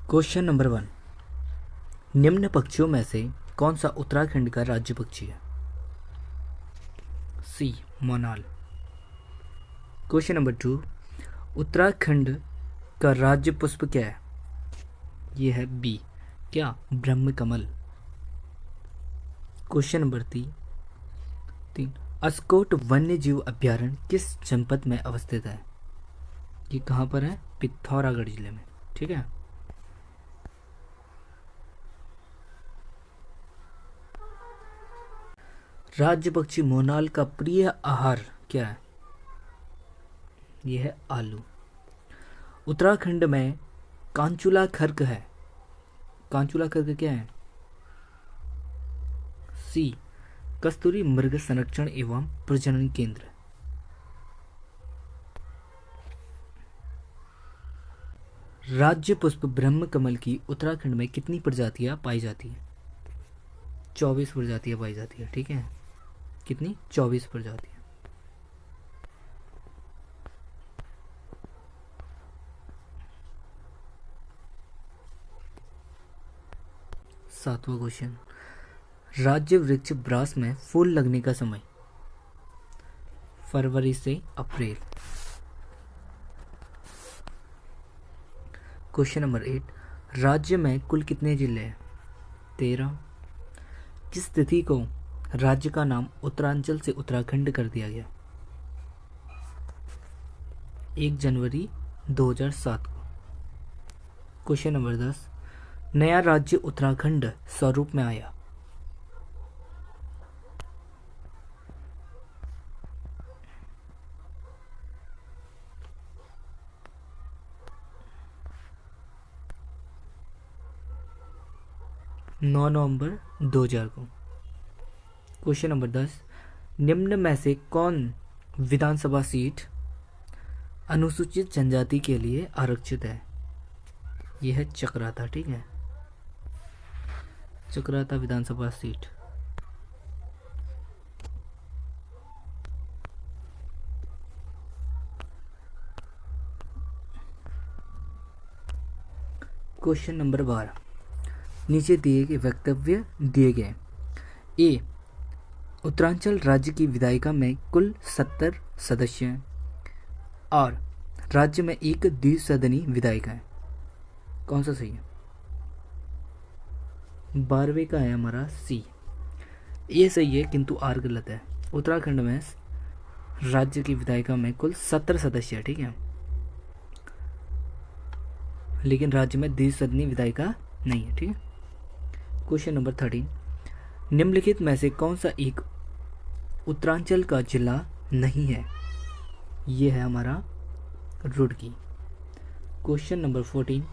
Question number 1, निम्न पक्षियों में से कौन सा उत्तराखंड का राज्य पक्षी है? सी, मोनाल। क्वेश्चन नंबर 2, उत्तराखंड का राज्य पुष्प क्या है? यह है बी, क्या? ब्रह्म कमल। क्वेश्चन नंबर 3, अस्कोट वन्य जीव अभ्यारण्य किस जनपद में अवस्थित है? ये कहाँ पर है? पिथौरागढ़ जिले में। ठीक है। राज्य पक्षी मोनाल का प्रिय आहार क्या है? यह है आलू। उत्तराखंड में कांचुला खर्क है। कांचुला खर्क क्या है? सी, कस्तूरी मृग संरक्षण एवं प्रजनन केंद्र। राज्य पुष्प ब्रह्म कमल की उत्तराखंड में कितनी प्रजातियां पाई जाती हैं? 24 प्रजातियां पाई जाती है। ठीक है। कितनी? 24 प्रजातियां। सातवां क्वेश्चन, राज्य वृक्ष ब्रास में फूल लगने का समय? फरवरी से अप्रैल। क्वेश्चन नंबर 8, राज्य में कुल कितने जिले हैं? 13। किस तिथि को राज्य का नाम उत्तरांचल से उत्तराखंड कर दिया गया? 1 जनवरी 2007 को। क्वेश्चन नंबर 10, नया राज्य उत्तराखंड स्वरूप में आया? नवंबर 2000 को। क्वेश्चन नंबर 10, निम्न में से कौन विधानसभा सीट अनुसूचित जनजाति के लिए आरक्षित है? यह है चक्राता। ठीक है, चक्राता विधानसभा सीट। क्वेश्चन नंबर 12, नीचे दिए गए वक्तव्य दिए गए। ए, उत्तरांचल राज्य की विधायिका में कुल 70 सदस्य हैं और राज्य में एक द्विसदनी विधायिका है। कौन सा सही है? 12वें का है हमारा सी। ये सही है किंतु आर गलत है। उत्तराखंड में राज्य की विधायिका में कुल 70 सदस्य है। ठीक है, लेकिन राज्य में द्विसदनी विधायिका नहीं है। ठीक है। क्वेश्चन नंबर 13, निम्नलिखित में से कौन सा एक उत्तरांचल का जिला नहीं है? यह है हमारा रुड़की। क्वेश्चन नंबर 14,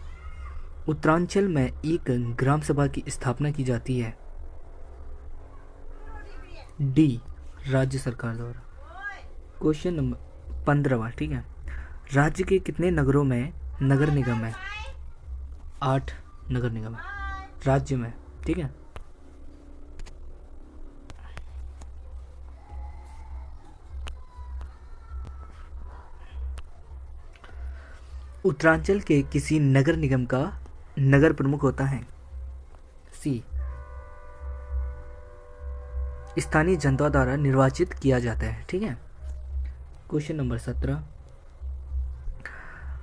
उत्तरांचल में एक ग्राम सभा की स्थापना की जाती है? डी, राज्य सरकार द्वारा। क्वेश्चन नंबर 15वां। ठीक है, राज्य के कितने नगरों में नगर निगम है? 8 नगर निगम है राज्य में। ठीक है। उत्तरांचल के किसी नगर निगम का नगर प्रमुख होता है? सी, स्थानीय जनता द्वारा निर्वाचित किया जाता है। ठीक है। क्वेश्चन नंबर 17,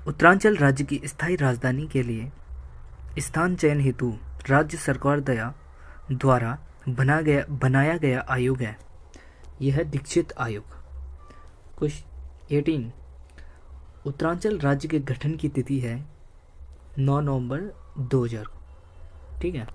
उत्तरांचल राज्य की स्थायी राजधानी के लिए स्थान चयन हेतु राज्य सरकार द्वारा बनाया गया आयोग है? यह है दीक्षित आयोग। क्वेश्चन 18, उत्तरांचल राज्य के गठन की तिथि है 9 नवंबर 2000 को। ठीक है।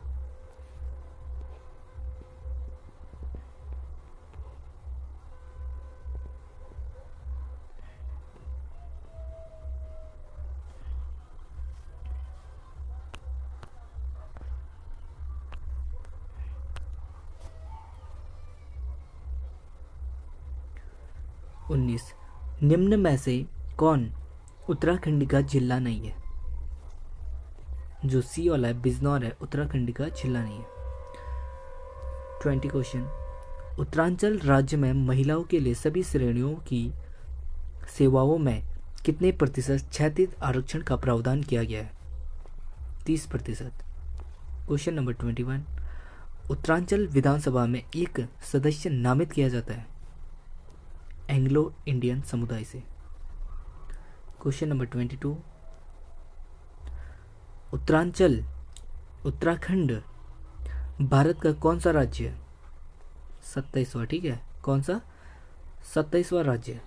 उन्नीस, निम्न में से कौन उत्तराखंड का जिला नहीं है? जो सी वाला है बिजनौर है, उत्तराखंड का जिला नहीं है। 20 क्वेश्चन, उत्तरांचल राज्य में महिलाओं के लिए सभी श्रेणियों की सेवाओं में कितने प्रतिशत क्षैतिज आरक्षण का प्रावधान किया गया है? 30%। क्वेश्चन नंबर 21, उत्तरांचल विधानसभा में एक सदस्य नामित किया जाता है एंग्लो इंडियन समुदाय से। क्वेश्चन नंबर 22, उत्तराखंड भारत का कौन सा राज्य है? 27वां, ठीक है, कौन सा? 27वां राज्य है।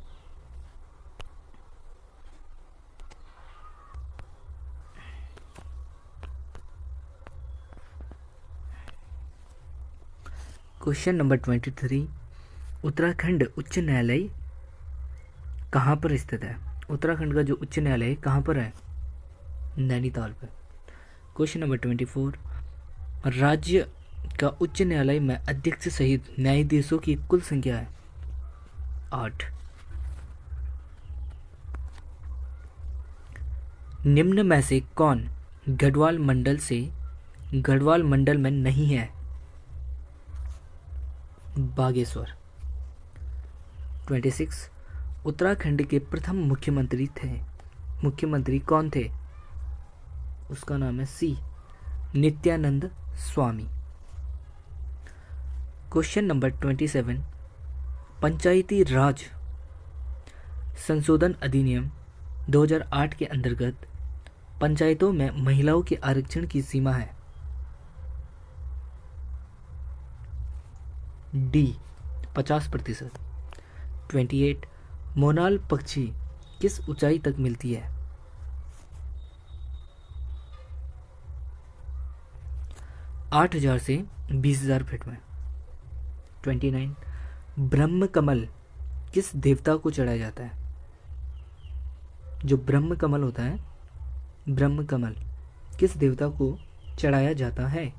क्वेश्चन नंबर 23, उत्तराखंड उच्च न्यायालय कहाँ पर स्थित है? उत्तराखंड का जो उच्च न्यायालय कहाँ पर है? नैनीताल पर। क्वेश्चन नंबर 24, राज्य का उच्च न्यायालय में अध्यक्ष सहित न्यायाधीशों की कुल संख्या है? 8। निम्न में से कौन गढ़वाल मंडल में नहीं है? बागेश्वर। 26, उत्तराखंड के प्रथम मुख्यमंत्री कौन थे? उसका नाम है सी नित्यानंद स्वामी। क्वेश्चन नंबर 27, पंचायती राज संशोधन अधिनियम 2008 के अंतर्गत पंचायतों में महिलाओं के आरक्षण की सीमा है? डी 50%। 28, मोनाल पक्षी किस ऊंचाई तक मिलती है? 8,000 से 20,000 फीट में। 29, ब्रह्म कमल किस देवता को चढ़ाया जाता है? जो ब्रह्म कमल होता है, ब्रह्म कमल किस देवता को चढ़ाया जाता है?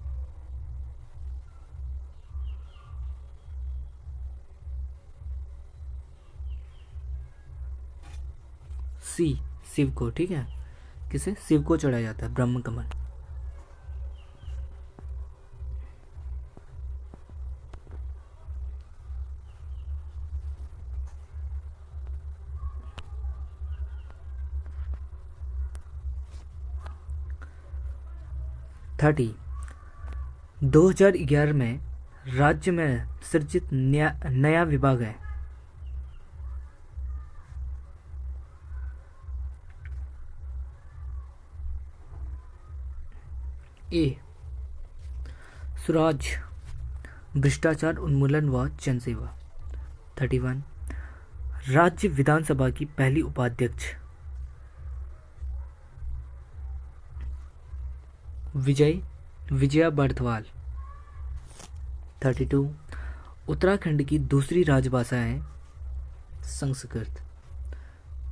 सी शिव को, ठीक है, किसे? शिव को चढ़ाया जाता है ब्रह्म कमल। थर्टी, 2011 में राज्य में सृजित नया विभाग है? ए स्वराज भ्रष्टाचार उन्मूलन व जनसेवा। 31, राज्य विधानसभा की पहली उपाध्यक्ष? विजया बर्थवाल। 32, उत्तराखंड की दूसरी राजभाषा है संस्कृत।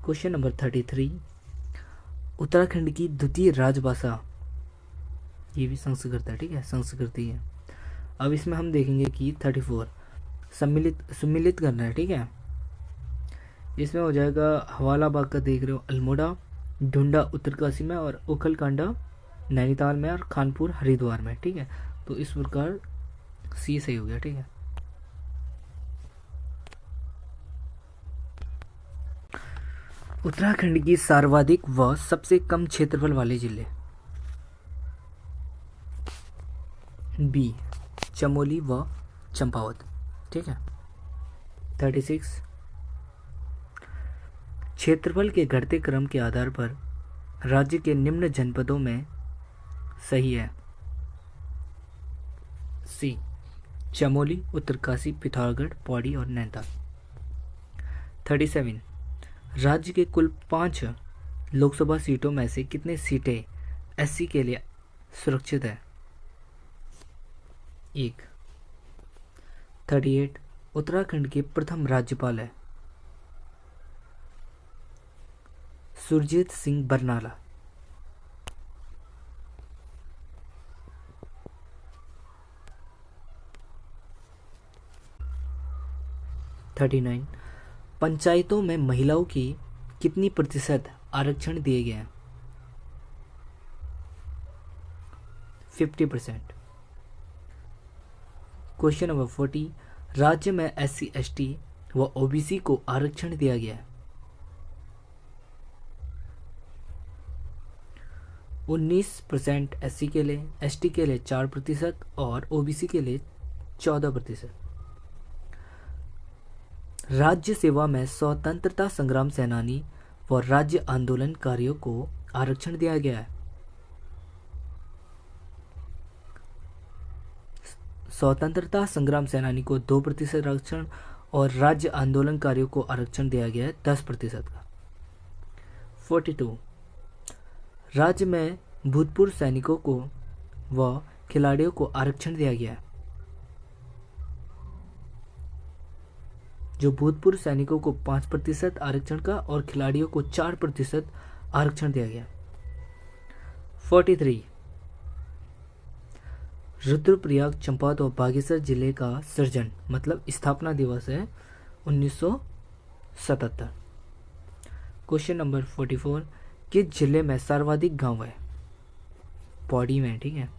क्वेश्चन नंबर 33, उत्तराखंड की द्वितीय राजभाषा? ये भी संस्कृत है, ठीक है, संस्कृत ही है। अब इसमें हम देखेंगे कि 34 सम्मिलित करना है, ठीक है। इसमें हो जाएगा हवाला बाग का, देख रहे हो, अल्मोड़ा, ढूंढा उत्तरकाशी में, और ओखलकांडा नैनीताल में, और कानपुर हरिद्वार में, ठीक है। तो इस प्रकार सी सही हो गया, ठीक है। उत्तराखंड की सर्वाधिक व सबसे कम क्षेत्रफल वाले जिले? बी चमोली व चंपावत, ठीक है। 36, क्षेत्रफल के घटते क्रम के आधार पर राज्य के निम्न जनपदों में सही है? सी चमोली, उत्तरकाशी, पिथौरागढ़, पौड़ी और नैनीताल। 37, राज्य के कुल 5 लोकसभा सीटों में से कितने सीटें एससी के लिए सुरक्षित है? 1। 38, उत्तराखंड के प्रथम राज्यपाल है सुरजीत सिंह बरनाला। 39, पंचायतों में महिलाओं की कितनी प्रतिशत आरक्षण दिए गए हैं? 50%। क्वेश्चन नंबर 40, राज्य में SC ST व OBC को आरक्षण दिया गया है? 19% SC के लिए, ST के लिए 4% और OBC के लिए 14%। राज्य सेवा में स्वतंत्रता संग्राम सेनानी व राज्य आंदोलनकारियों को आरक्षण दिया गया है। स्वतंत्रता संग्राम सेनानी को 2% आरक्षण और राज्य आंदोलनकारियों को आरक्षण दिया गया है 10% का। 42 राज्य में भूतपूर्व सैनिकों को व खिलाड़ियों को आरक्षण दिया गया है। जो भूतपूर्व सैनिकों को 5% आरक्षण का और खिलाड़ियों को 4% आरक्षण दिया गया। 43 रुद्रप्रयाग चंपावत और बागेश्वर जिले का सृजन मतलब स्थापना दिवस है 1977। क्वेश्चन नंबर 44 किस जिले में सर्वाधिक गांव है? पौड़ी में, ठीक है।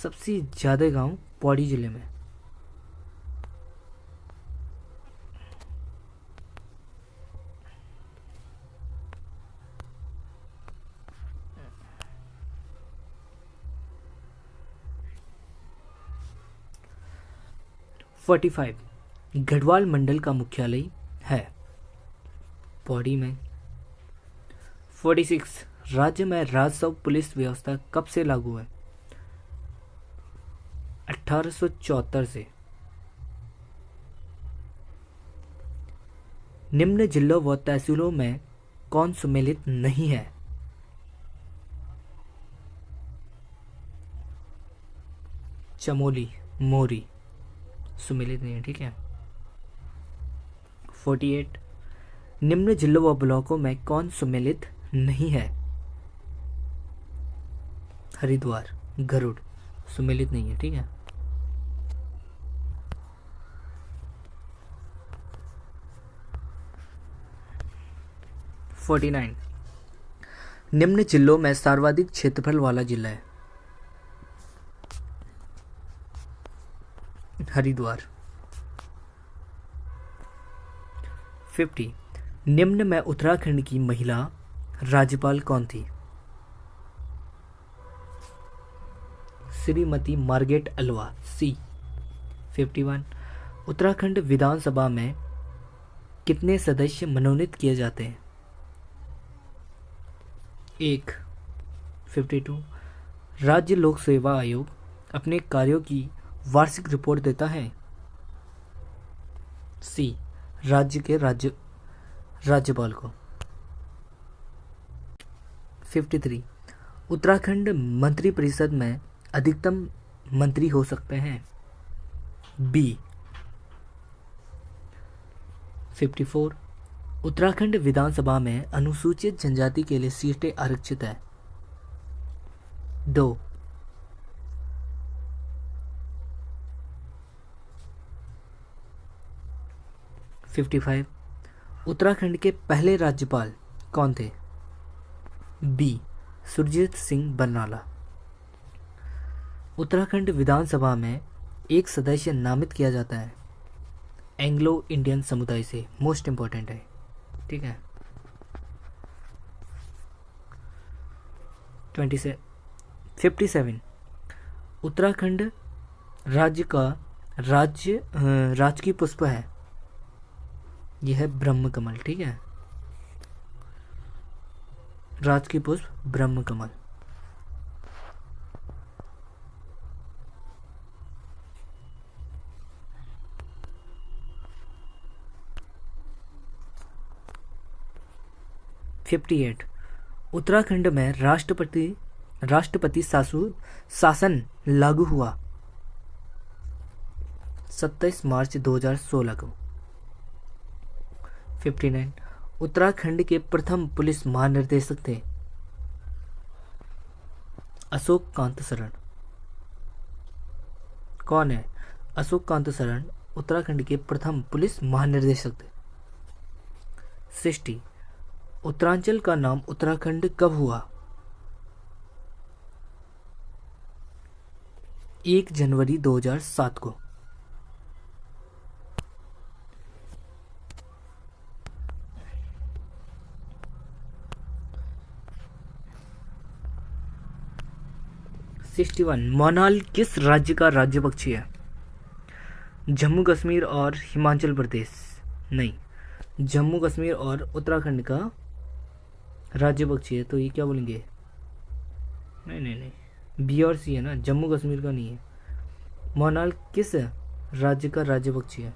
सबसे ज़्यादा गांव पौड़ी जिले में। फोर्टी फाइव गढ़वाल मंडल का मुख्यालय है पौड़ी में। 46 राज्य में राजस्व पुलिस व्यवस्था कब से लागू है? 1874 से। निम्न जिलों व तहसीलों में कौन सम्मिलित नहीं है? चमोली, मोरी सम्मिलित नहीं है, ठीक है। 48 निम्न जिलों व ब्लॉकों में कौन सम्मिलित नहीं है? हरिद्वार, गरुड़ सम्मिलित नहीं है, ठीक है। 49 निम्न जिलों में सर्वाधिक क्षेत्रफल वाला जिला है? हरिद्वार। 50 निम्न में उत्तराखंड की महिला राज्यपाल कौन थी? श्रीमती मार्गरेट अल्वा, सी। 51 उत्तराखंड विधानसभा में कितने सदस्य मनोनीत किए जाते हैं? 1। 52 राज्य लोक सेवा आयोग अपने कार्यों की वार्षिक रिपोर्ट देता है? सी। राज्य के राज्यपाल को। 53 उत्तराखंड मंत्री परिषद में अधिकतम मंत्री हो सकते हैं? बी। 54 उत्तराखंड विधानसभा में अनुसूचित जनजाति के लिए सीटें आरक्षित है? 2। 55 उत्तराखंड के पहले राज्यपाल कौन थे? बी। सुरजीत सिंह बरनाला। उत्तराखंड विधानसभा में एक सदस्य नामित किया जाता है एंग्लो इंडियन समुदाय से, मोस्ट इंपॉर्टेंट है, ठीक है। 57 उत्तराखंड राज्य का राजकीय पुष्प है? यह है ब्रह्म कमल, ठीक है। राजकीय पुष्प ब्रह्म कमल। उत्तराखंड में राष्ट्रपति शासन लागू हुआ 27 मार्च 2016 को। 59 उत्तराखंड के प्रथम पुलिस महानिदेशक थे? अशोक कांत शरण। कौन है? अशोक कांत शरण उत्तराखंड के प्रथम पुलिस महानिदेशक थे। 60 उत्तरांचल का नाम उत्तराखंड कब हुआ? 1 जनवरी 2007 को। 61 61 मोनाल किस राज्य का राज्य पक्षी है? जम्मू कश्मीर और हिमाचल प्रदेश नहीं, जम्मू कश्मीर और उत्तराखंड का राज्य पक्षी है, तो ये क्या बोलेंगे? नहीं नहीं नहीं, बी और सी है ना, जम्मू कश्मीर का नहीं है। मोनाल किस राज्य का राज्य पक्षी है?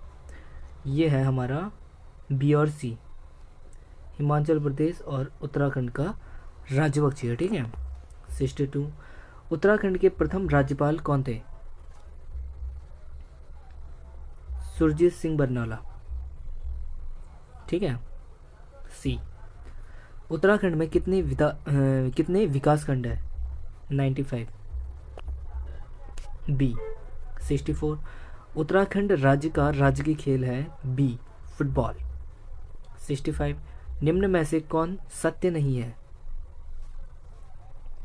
ये है हमारा बी और सी, हिमाचल प्रदेश और उत्तराखंड का राज्य पक्षी है। ठीक है। 62 उत्तराखंड के प्रथम राज्यपाल कौन थे? सुरजीत सिंह बरनाला। ठीक है। सी। उत्तराखंड में कितने विकास खंड है? 95। बी। 64 उत्तराखंड राज्य का राजकीय खेल है? B football. 65 निम्न में से कौन सत्य नहीं है?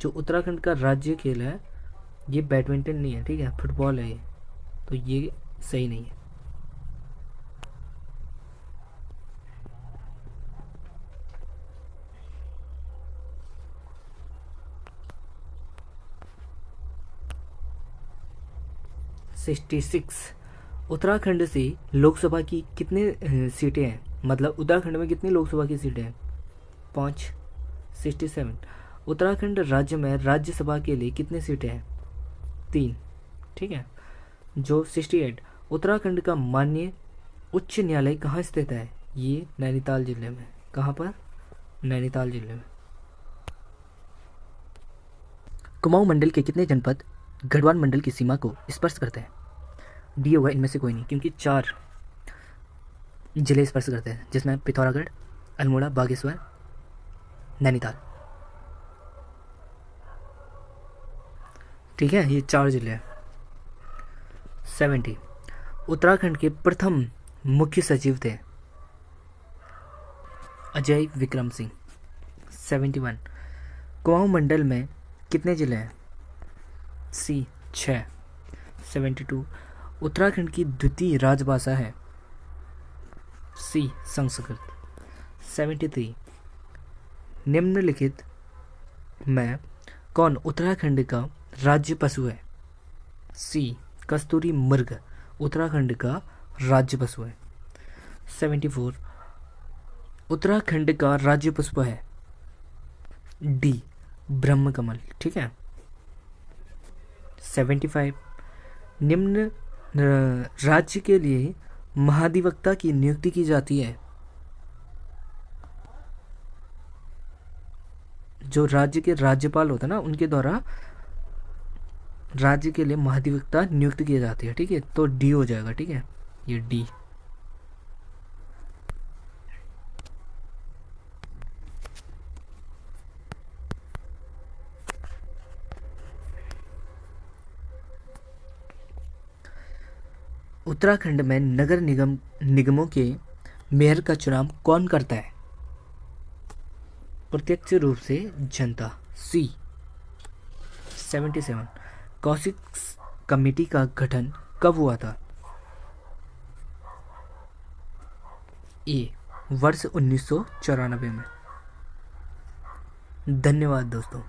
जो उत्तराखंड का राज्य खेल है ये बैडमिंटन नहीं है, ठीक है, फुटबॉल है ये, तो ये सही नहीं है। सिक्स उत्तराखंड से लोकसभा की कितने सीटें हैं? मतलब उत्तराखंड में कितनी लोकसभा की सीटें हैं? 5। 67 उत्तराखंड राज्य में राज्यसभा के लिए कितने सीटें हैं? 3। ठीक है। जो 68 उत्तराखंड का माननीय उच्च न्यायालय कहाँ स्थित है? ये नैनीताल जिले में। कहाँ पर? नैनीताल जिले में। कुमाऊं मंडल के कितने जनपद गढ़वाल मंडल की सीमा को स्पर्श करते हैं? डी होगा इनमें से कोई नहीं, क्योंकि 4 जिले स्पर्श करते हैं, जिसमें पिथौरागढ़, अल्मोड़ा, बागेश्वर, नैनीताल। ठीक है, ये 4 जिले हैं। 70 उत्तराखंड के प्रथम मुख्य सचिव थे? अजय विक्रम सिंह। 71 कुमाऊं मंडल में कितने जिले हैं? सी 6। 72 उत्तराखंड की द्वितीय राजभाषा है? सी संस्कृत। 73 निम्नलिखित में कौन उत्तराखंड का राज्य पशु है? सी कस्तूरी मृग उत्तराखंड का राज्य पशु है। 74 उत्तराखंड का राज्य पुष्प है? डी ब्रह्मकमल। ठीक है। 75 निम्न राज्य के लिए महाधिवक्ता की नियुक्ति की जाती है? जो राज्य के राज्यपाल होता है ना, उनके द्वारा राज्य के लिए महाधिवक्ता नियुक्त किए जाते हैं। ठीक है, तो डी हो जाएगा। ठीक है, ये डी। उत्तराखंड में नगर निगमों के मेयर का चुनाव कौन करता है? प्रत्यक्ष रूप से जनता। सी 77 कौशिक कमेटी का गठन कब हुआ था? ए वर्ष 1994 में। धन्यवाद दोस्तों।